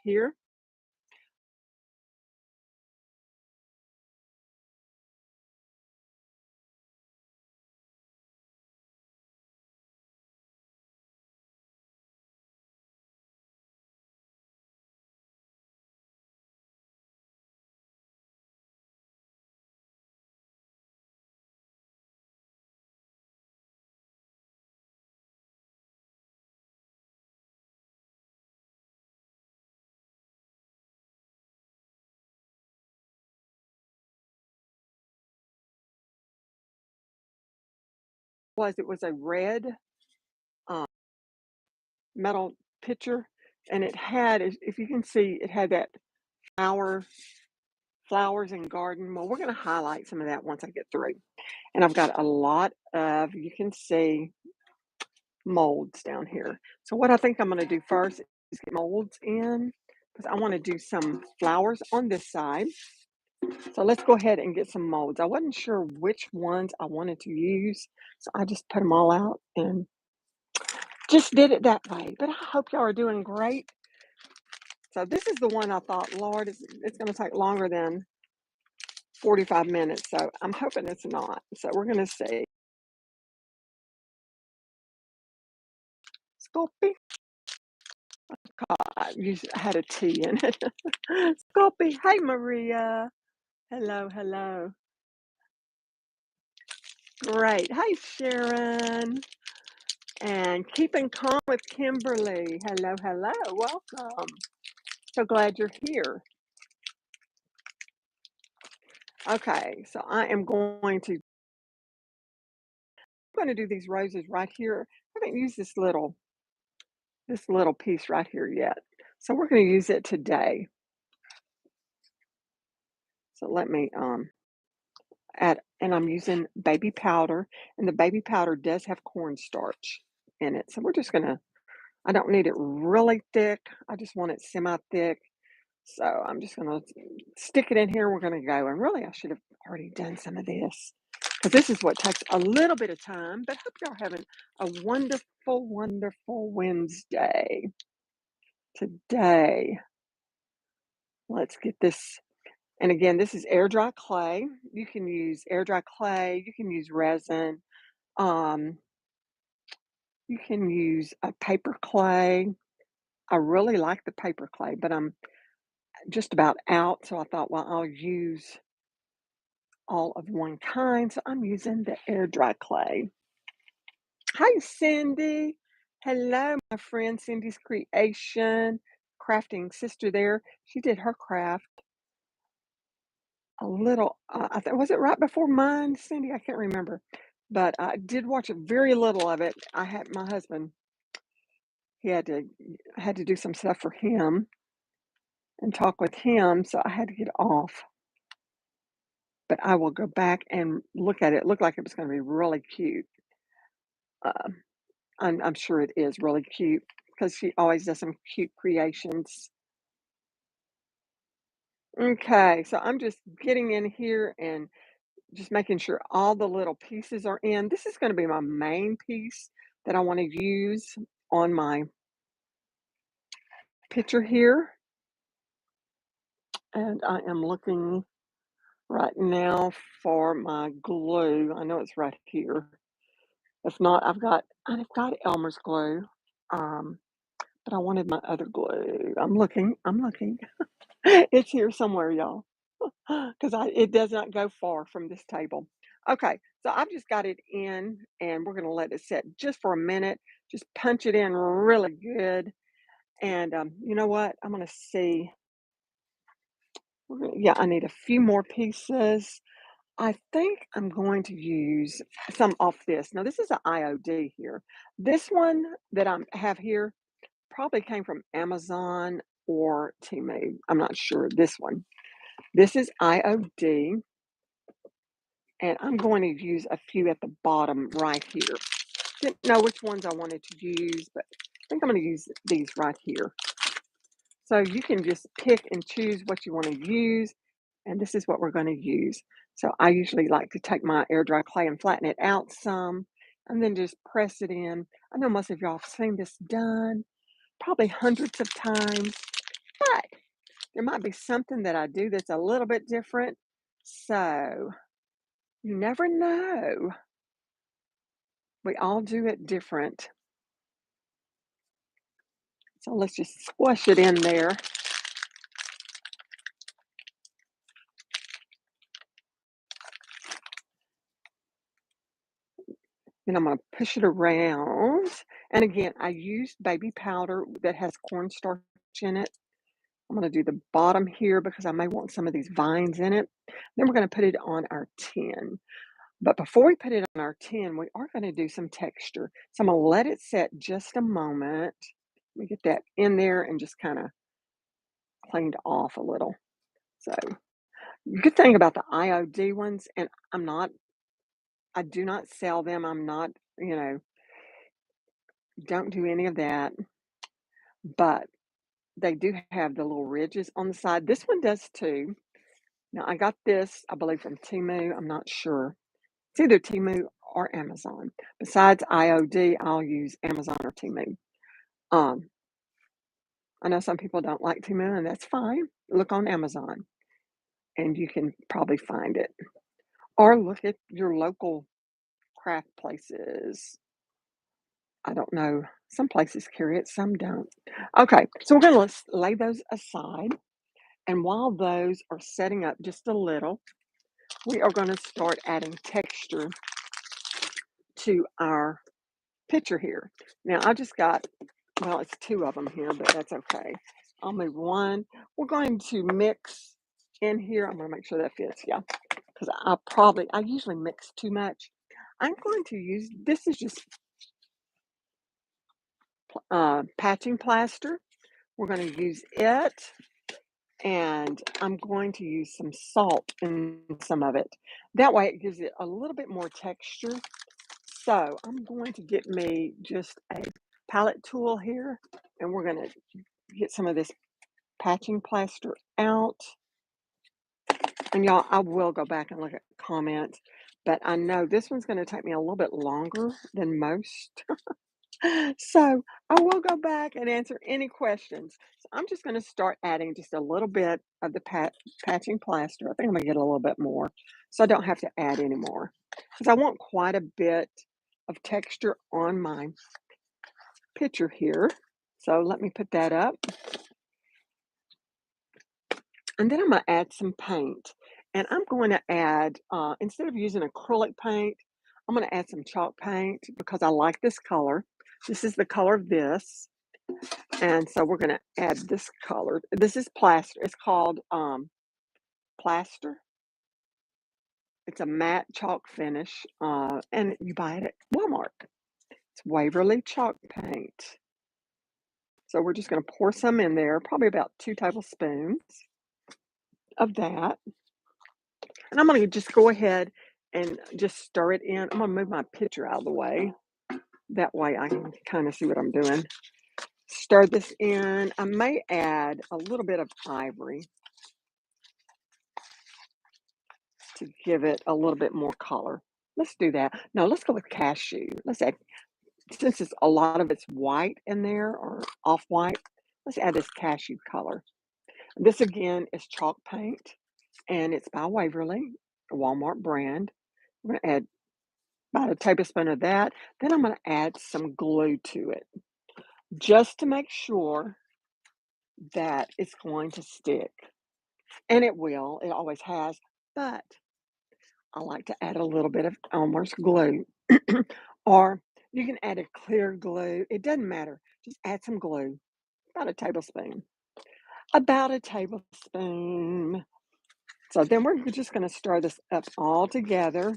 here. It was a red uh, metal pitcher, and it had, if you can see, it had that flower flowers and garden. Well, we're going to highlight some of that once I get through. And I've got a lot of, you can see, molds down here. So what I think I'm going to do first is get molds in because I want to do some flowers on this side. So let's go ahead and get some molds. I wasn't sure which ones I wanted to use, so I just put them all out and just did it that way. But I hope y'all are doing great. So this is the one I thought, Lord, it's going to take longer than 45 minutes. So I'm hoping it's not. So we're going to see. Sculpey. You had a T in it. Sculpey. Hey, Maria. Hello, hello. Great. Hey, Sharon. And keeping calm with Kimberly. Hello, hello. Welcome. So glad you're here. Okay, so I'm going to do these roses right here. I haven't used this little piece right here yet. So we're going to use it today. So let me add, and I'm using baby powder, and the baby powder does have cornstarch in it. So we're just going to, I don't need it really thick. I just want it semi-thick. So I'm just going to stick it in here. We're going to go. And really, I should have already done some of this because this is what takes a little bit of time. But hope y'all having a wonderful, wonderful Wednesday today. Let's get this. And again, this is air dry clay. You can use air dry clay. You can use resin. Um, you can use a paper clay. I really like the paper clay, but I'm just about out. So I thought, well, I'll use all of one kind. So I'm using the air dry clay. Hi, Cindy. Hello, my friend Cindy's Creation, crafting sister there. She did her craft a little, was it right before mine, Cindy? I can't remember. But I did watch a very little of it. I had my husband, he had to do some stuff for him and talk with him, so I had to get off. But I will go back and look at it. It looked like it was going to be really cute. Um, I'm sure it is really cute because she always does some cute creations. Okay, so I'm just getting in here and just making sure all the little pieces are in. This is going to be my main piece that I want to use on my picture here. And I am looking right now for my glue. I know it's right here. If not, I've got Elmer's glue. Um, but I wanted my other glue. I'm looking. It's here somewhere, y'all. Because it does not go far from this table. Okay, so I've just got it in, and we're going to let it set just for a minute. Just punch it in really good. And you know what? I'm going to see. Yeah, I need a few more pieces. I think I'm going to use some off this. Now, this is an IOD here. This one that I have here probably came from Amazon or Temu. I'm not sure. This one. This is IOD. And I'm going to use a few at the bottom right here. Didn't know which ones I wanted to use, but I think I'm going to use these right here. So you can just pick and choose what you want to use, and this is what we're going to use. So I usually like to take my air dry clay and flatten it out some, and then just press it in. I know most of y'all have seen this done probably hundreds of times, but there might be something that I do that's a little bit different. So you never know. We all do it different. So let's just squash it in there. Then I'm going to push it around. And again, I used baby powder that has cornstarch in it. I'm going to do the bottom here because I may want some of these vines in it. Then we're going to put it on our tin. But before we put it on our tin, we are going to do some texture. So I'm going to let it set just a moment. Let me get that in there and just kind of cleaned off a little. So, good thing about the IOD ones, and I do not sell them. I'm not, don't do any of that. But they do have the little ridges on the side. This one does too. Now, I got this, I believe, from Temu. I'm not sure. It's either Temu or Amazon. Besides IOD, I'll use Amazon or Temu. Um, I know some people don't like Temu, and that's fine. Look on Amazon, and you can probably find it. Or look at your local craft places. I don't know. Some places carry it, some don't. Okay, so we're going to lay those aside. And while those are setting up just a little, we are going to start adding texture to our picture here. Now, I just got, well, it's two of them here, but that's okay. I'll move one. We're going to mix in here. I'm going to make sure that fits, yeah, because I usually mix too much. I'm going to use, this is just patching plaster. We're going to use it, and I'm going to use some salt in some of it. That way it gives it a little bit more texture. So I'm going to get me just a palette tool here, and we're going to get some of this patching plaster out. And y'all, I will go back and look at comments, but I know this one's going to take me a little bit longer than most. So I will go back and answer any questions. So I'm just going to start adding just a little bit of the patching plaster. I think I'm going to get a little bit more so I don't have to add any more because I want quite a bit of texture on my picture here. So let me put that up. And then I'm going to add some paint. And I'm going to add, instead of using acrylic paint, I'm going to add some chalk paint because I like this color. This is the color of this. And so we're going to add this color. This is plaster. It's called Plaster. It's a matte chalk finish, and you buy it at Walmart. It's Waverly chalk paint. So we're just going to pour some in there, probably about 2 tablespoons of that. And I'm going to just go ahead and just stir it in. I'm going to move my picture out of the way. That way I can kind of see what I'm doing. Stir this in. I may add a little bit of ivory to give it a little bit more color. Let's do that. No, let's go with cashew. Let's add, since it's a lot of it's white in there or off white, let's add this cashew color. This again is chalk paint, and it's by Waverly, a Walmart brand. I'm going to add about a tablespoon of that. Then I'm going to add some glue to it just to make sure that it's going to stick. And it will, it always has, but I like to add a little bit of Elmer's glue. Or you can add a clear glue. It doesn't matter. Just add some glue, about a tablespoon. About a tablespoon. So then we're just going to stir this up all together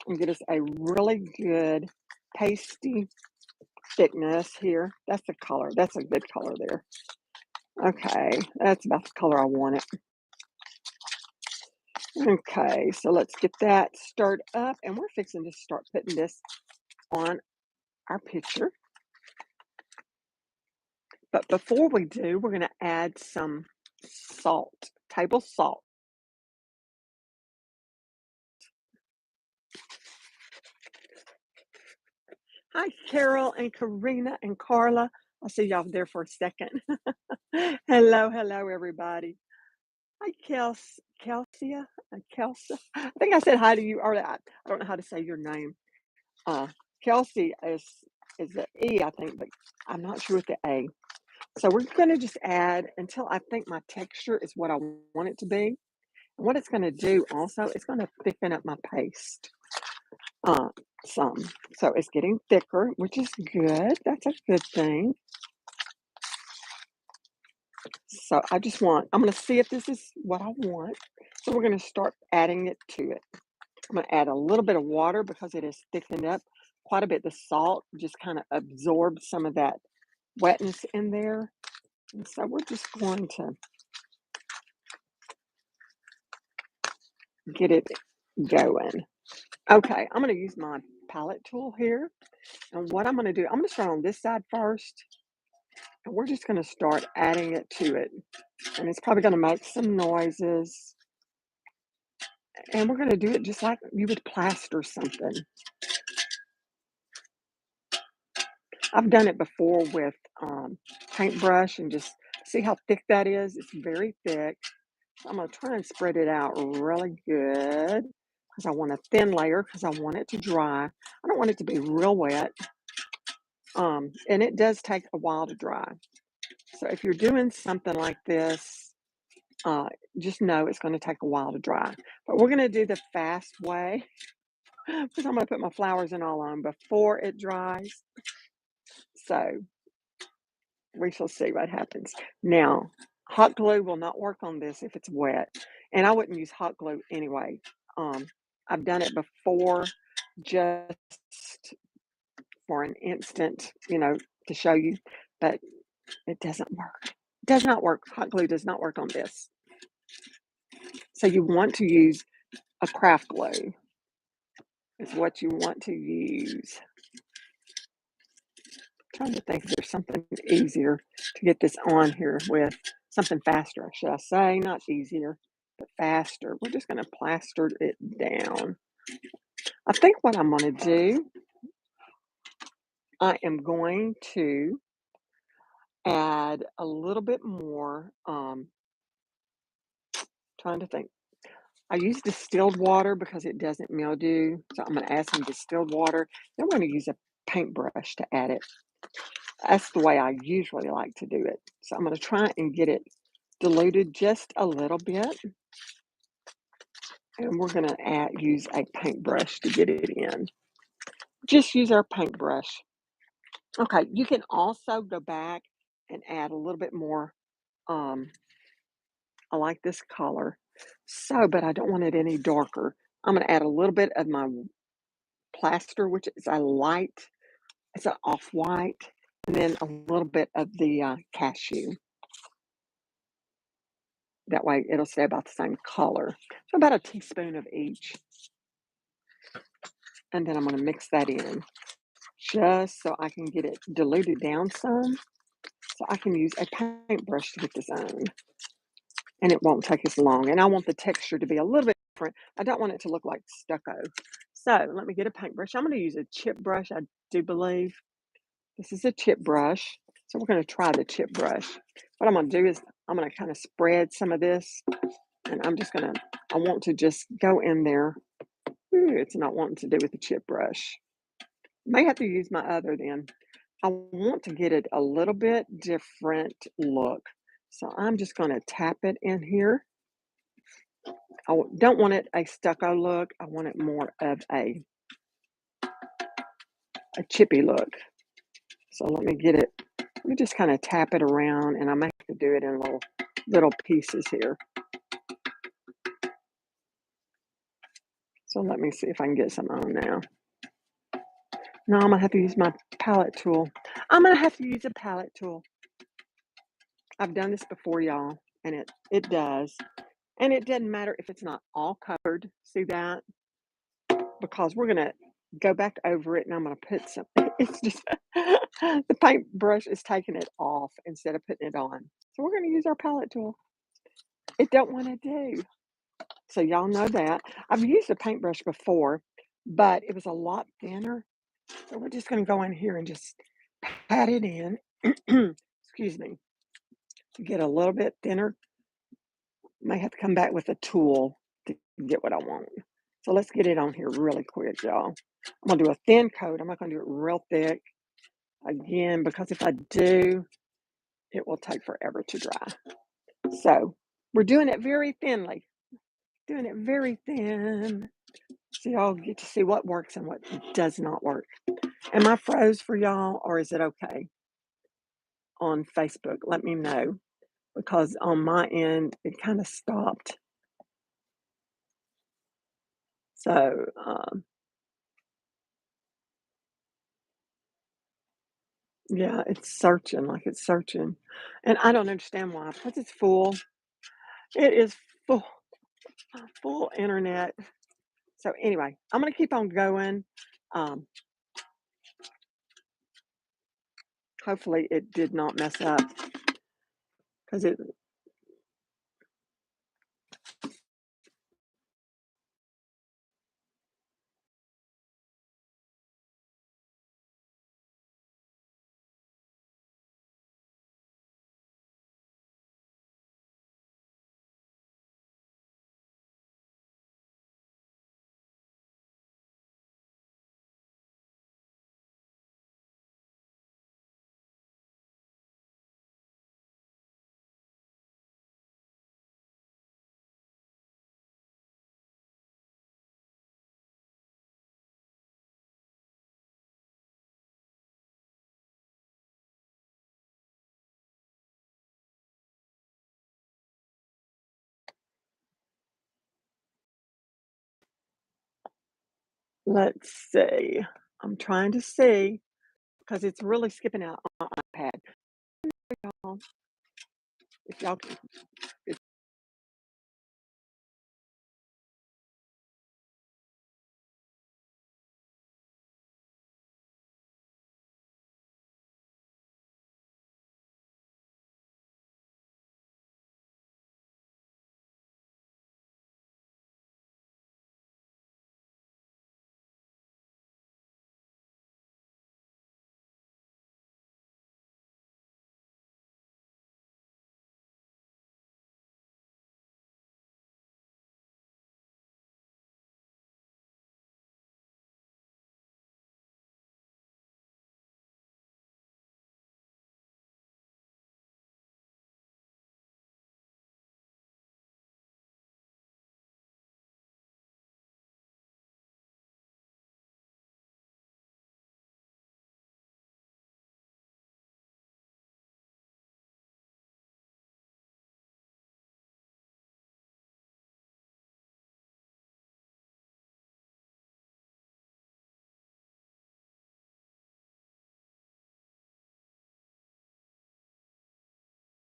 and get us a really good pasty thickness here. That's the color. That's a good color there. Okay, that's about the color I want it. Okay, so let's get that stirred up, and we're fixing to start putting this on our picture. But before we do, we're going to add some salt, table salt. Hi, Carol and Karina and Carla. I see y'all there for a second. Hello, hello, everybody. Hi, Kelsia, Kelsa. I think I said hi to you, or I don't know how to say your name. Uh, Kelsey is the E, I think, but I'm not sure with the A. So we're going to just add until I think my texture is what I want it to be. And what it's going to do also, it's going to thicken up my paste uh, some. So it's getting thicker, which is good. That's a good thing. So I'm going to see if this is what I want. So we're going to start adding it to it. I'm going to add a little bit of water because it is thickened up quite a bit. The salt just kind of absorbs some of that wetness in there. And so we're just going to get it going. Okay, I'm going to use my palette tool here. And what I'm going to do, I'm going to start on this side first. And we're just going to start adding it to it. And it's probably going to make some noises. And we're going to do it just like you would plaster something. I've done it before with paintbrush and just see how thick that is. It's very thick. So I'm going to try and spread it out really good because I want a thin layer because I want it to dry. I don't want it to be real wet. And it does take a while to dry. So if you're doing something like this, uh, just know it's going to take a while to dry. But we're going to do the fast way because I'm going to put my flowers and all on before it dries. So we shall see what happens. Now, hot glue will not work on this if it's wet, and I wouldn't use hot glue anyway. Um, I've done it before just for an instant, to show you, but it doesn't work. It does not work. Hot glue does not work on this. So you want to use a craft glue is what you want to use. Trying to think if there's something easier to get this on here with, something faster, should I say, not easier, but faster. We're just going to plaster it down. I think what I'm going to do, I am going to add a little bit more, trying to think. I use distilled water because it doesn't mildew, so I'm going to add some distilled water. Then we're going to use a paintbrush to add it. That's the way I usually like to do it. So I'm going to try and get it diluted just a little bit. And we're going to use a paintbrush to get it in. Just use our paintbrush. Okay, you can also go back and add a little bit more. Um, I like this color. So, but I don't want it any darker. I'm going to add a little bit of my plaster, which is it's an off-white, and then a little bit of the cashew. That way it'll stay about the same color. So about a teaspoon of each. And then I'm going to mix that in just so I can get it diluted down some. So I can use a paintbrush to get this on. And it won't take as long. And I want the texture to be a little bit different. I don't want it to look like stucco. So let me get a paintbrush. I'm going to use a chip brush, I do believe. This is a chip brush. So we're going to try the chip brush. What I'm going to do is I'm going to kind of spread some of this. And I want to just go in there. Ooh, it's not wanting to do with the chip brush. May have to use my other then. I want to get it a little bit different look. So I'm just going to tap it in here. I don't want it a stucco look. I want it more of a chippy look. So let me get it. Let me just kind of tap it around, and I might have to do it in little pieces here. So let me see if I can get some on now. No, I'm going to have to use my palette tool. I'm going to have to use a palette tool. I've done this before, y'all, and it does. And it doesn't matter if it's not all covered. See that? Because we're going to go back over it, and I'm going to put some. It's just the paintbrush is taking it off instead of putting it on. So we're going to use our palette tool. It don't want to do. So y'all know that. I've used a paintbrush before, but it was a lot thinner. So we're just going to go in here and just pat it in. excuse me, to get a little bit thinner, may have to come back with a tool to get what I want. So let's get it on here really quick, y'all. I'm gonna do a thin coat. I'm not gonna do it real thick again because if I do, it will take forever to dry. So we're doing it very thinly, doing it very thin. So y'all get to see what works and what does not work. Am I froze for y'all or is it okay on Facebook? Let me know because on my end it kind of stopped. So yeah, it's searching like it's searching. And I don't understand why because it's full. It is full, full internet. So anyway, I'm gonna keep on going. Um, hopefully it did not mess up because it let's see. I'm trying to see because it's really skipping out on my iPad. Y'all, if y'all can